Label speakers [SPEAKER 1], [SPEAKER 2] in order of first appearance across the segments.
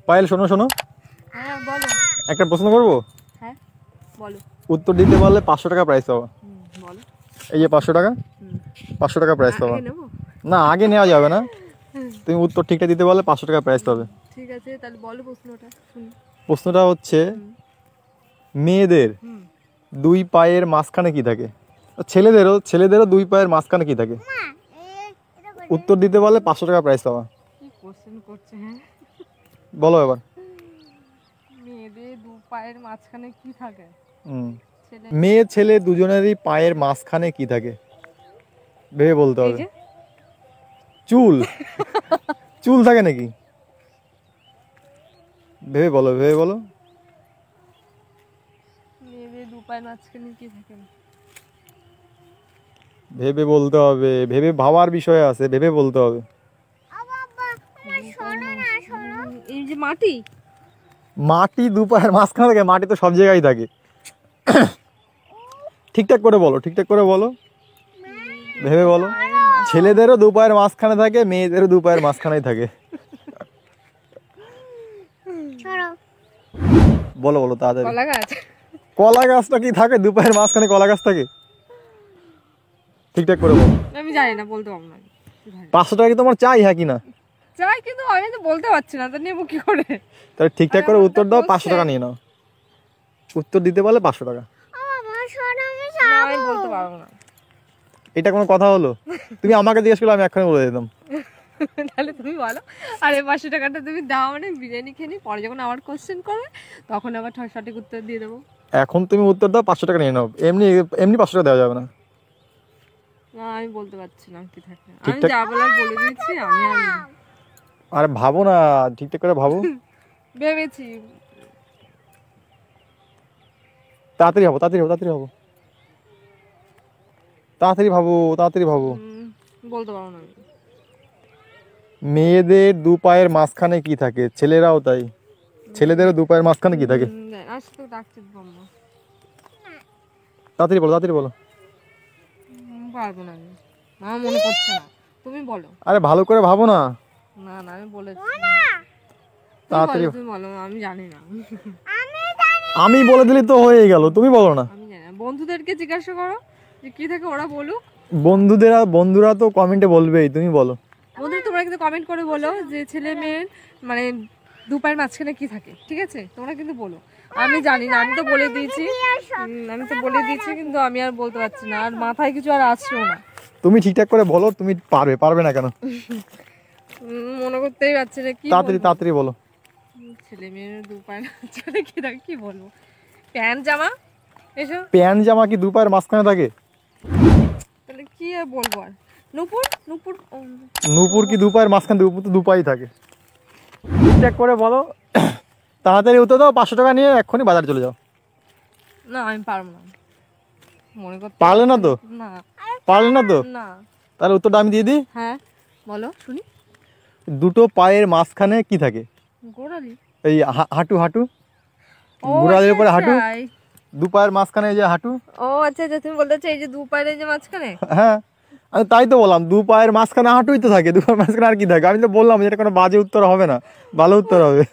[SPEAKER 1] পায়েল শোনো শোনো,
[SPEAKER 2] হ্যাঁ বলো।
[SPEAKER 1] একটা প্রশ্ন করবো,
[SPEAKER 2] হ্যাঁ বলো।
[SPEAKER 1] উত্তর দিতে পারলে 500 টাকা প্রাইস পাবা।
[SPEAKER 2] বলো।
[SPEAKER 1] এই যে 500 টাকা, 500 টাকা প্রাইস পাবা। না আগে নেওয়া যাবে না, তুমি উত্তর ঠিকঠাক দিতে পারলে 500 টাকা প্রাইস পাবে।
[SPEAKER 2] ঠিক আছে তাহলে বলো প্রশ্নটা শুনি।
[SPEAKER 1] প্রশ্নটা হচ্ছে মেয়েদের দুই পায়ের মাঝখানে কি থাকে, ছেলেদেরও দুই পায়ের মাঝখানে কি থাকে? উত্তর দিতে পারলে 500 টাকা প্রাইস পাবা।
[SPEAKER 2] কি কোশ্চেন করছে? হ্যাঁ
[SPEAKER 1] বলো এবার।
[SPEAKER 2] মেয়েদের দু পায়ের মাঝখানে কি থাকে?
[SPEAKER 1] মেয়ে ছেলে দুজনেরই পায়ের মাঝখানে কি থাকে? ভেবে বলতে হবে। চুল। চুল থাকে নাকি? ভেবে বলো, ভেবে বলো।
[SPEAKER 2] মেয়েদের দু পায়ের মাঝখানে কি থাকে?
[SPEAKER 1] ভেবে বলতে হবে, ভেবে ভাবার বিষয় আছে, ভেবে বলতে হবে।
[SPEAKER 2] এই যে মাটি।
[SPEAKER 1] মাটি দু পায়ের মাঝখানে থাকে? মাটি তো সব জায়গায় থাকে। ঠিকঠাক করে বলো, ঠিকঠাক করে বলো, ভেবে বলো। ছেলেদেরও দু পায়ের মাঝখানে থাকে, মেয়েদেরও দু পায়ের মাঝখানেই থাকে। বলো বলো তাড়াতাড়ি।
[SPEAKER 2] কলা গাছ।
[SPEAKER 1] কলা গাছটা কি থাকে দু পায়ের মাঝখানে? কলা গাছ থাকে? ঠিকঠাক করে বলো।
[SPEAKER 2] আমি জানি না, বলতে পারবো না।
[SPEAKER 1] 500 টাকা কি তোমার চাই? হ্যাঁ কি না?
[SPEAKER 2] চাই, কিন্তু আমি তো বলতে পারছি না, তো নেবো কি করে?
[SPEAKER 1] তাহলে ঠিকঠাক করে উত্তর দাও, 500 টাকা নিয়ে নাও। উত্তর দিতে পারলে 500 টাকা।
[SPEAKER 2] আমি বলতে পারবো না।
[SPEAKER 1] এটা কোনো কথা হলো? তুমি আমাকে জিজ্ঞেস করলে আমি এক্ষুনি বলে দিতাম।
[SPEAKER 2] তাহলে তুমি বলো। আর এই 500 টাকাটা তুমি দাও, মানে বিরিয়ানি খেয়ে নি, পরে যখন আবার কোশ্চেন করবে তখন আবার সঠিক উত্তর দিয়ে দেবো।
[SPEAKER 1] এখন তুমি উত্তর দাও, 500 টাকা নিয়ে নাও। এমনি এমনি 500 টাকা দেওয়া যাবে না।
[SPEAKER 2] না আমি বলতে পারছি না কি থাকে। আমি যা বলার বলে দিয়েছি। আমি
[SPEAKER 1] আরে ভাবো না, ঠিকঠাক করে ভাবো।
[SPEAKER 2] ভেবেছি।
[SPEAKER 1] তাড়াতাড়ি ভাবো, তাড়াতাড়ি ভাবো, তাড়াতাড়ি ভাবো, তাড়াতাড়ি ভাবো, তাড়াতাড়ি ভাবো।
[SPEAKER 2] বলতে পারবো না।
[SPEAKER 1] মেয়েদের দু পায়ের মাঝখানে কি থাকে? ছেলেরাও তাই, ছেলেদেরও দু পায়ের মাঝখানে কি থাকে?
[SPEAKER 2] আসলে ডাকছি বম্মা।
[SPEAKER 1] তাড়াতাড়ি বলো, তাড়াতাড়ি বলো।
[SPEAKER 2] পারবো না আমি, আমার মনে পড়ছে না। তুমি বলো।
[SPEAKER 1] আরে ভালো করে ভাবো না।
[SPEAKER 2] না না আমি বলেছি।
[SPEAKER 1] তাড়াতাড়ি
[SPEAKER 2] তুমি বলো, আমি জানি না।
[SPEAKER 1] আমি বলে দিলে তো হয়ে গেল, তুমি বলো না।
[SPEAKER 2] আমি জানি না, বন্ধুদেরকে জিজ্ঞাসা করো যে কি থাকে, ওরা বলুক।
[SPEAKER 1] বন্ধুরা তো কমেন্টে বলবেই, তুমি বলো।
[SPEAKER 2] বন্ধুরা তোমরা কিন্তু কমেন্ট করে বলো যে ছেলে মেয়ের মানে দু পায়ের মাঝখানে কি থাকে, ঠিক আছে? তোমরা কিন্তু বলো। আমি জানি না, আমি তো বলে দিয়েছি, কিন্তু আমি আর বলতে পারছি না, আর মাথায় কিছু আর আসছেও না।
[SPEAKER 1] তুমি ঠিকঠাক করে বলো, তুমি পারবে, পারবে না কেন?
[SPEAKER 2] মনে করতেই পারছি না। কি
[SPEAKER 1] তাড়াতাড়ি তাড়াতাড়ি বলো।
[SPEAKER 2] ছেলে মেয়ের দু পায়ের মাঝখানে কি থাকে, কি বলবো? প্যান্ট জামা। এসো।
[SPEAKER 1] প্যান্ট জামা কি দু পায়ের মাঝখানে থাকে?
[SPEAKER 2] তাহলে কি আর বলবো? আর নূপুর।
[SPEAKER 1] নূপুর কি দু পায়ের মাঝখানে? নূপুর তো দু পায়েই থাকে। ঠিকঠাক করে বলো, তাড়াতাড়ি উত্তর দাও। 500 টাকা নিয়ে এক্ষুনি বাজারে চলে যাও।
[SPEAKER 2] না আমি পারবো না, মনে করতে
[SPEAKER 1] পারলে না তো?
[SPEAKER 2] না
[SPEAKER 1] পারলে না তো?
[SPEAKER 2] না।
[SPEAKER 1] তাহলে উত্তরটা আমি দিয়ে দিই।
[SPEAKER 2] হ্যাঁ বলো শুনি।
[SPEAKER 1] দুটো পায়ের মাঝখানে কি থাকে?
[SPEAKER 2] গোড়ালি।
[SPEAKER 1] এই হাঁটু, হাঁটু, গোড়ালির উপরে হাঁটু, দু পায়ের মাঝখানে এই যে হাঁটু।
[SPEAKER 2] ও আচ্ছা আচ্ছা, তুমি বলতে চাই এই যে দু পায়ের এই যে মাঝখানে।
[SPEAKER 1] হ্যাঁ আমি তাই তো বললাম, দু পায়ের মাঝখানে হাঁটুই তো থাকে, দু পায়ের মাঝখানে আর কি থাকে? আমি তো বললাম এটা কোনো বাজে উত্তর হবে না, ভালো উত্তর হবে।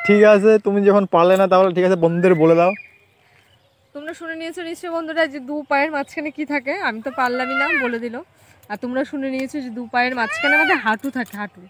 [SPEAKER 1] ঠিক আছে, তুমি যখন পারলে না তাহলে ঠিক আছে, বন্ধুদের বলে দাও।
[SPEAKER 2] তোমরা শুনে নিয়েছো নিশ্চয়ই বন্ধুরা যে দু পায়ের মাঝখানে কি থাকে। আমি তো পারলামই না, বলে দিল। আর তোমরা শুনে নিয়েছো যে দু পায়ের মাঝখানে আমাদের হাঁটু থাকে, হাঁটু।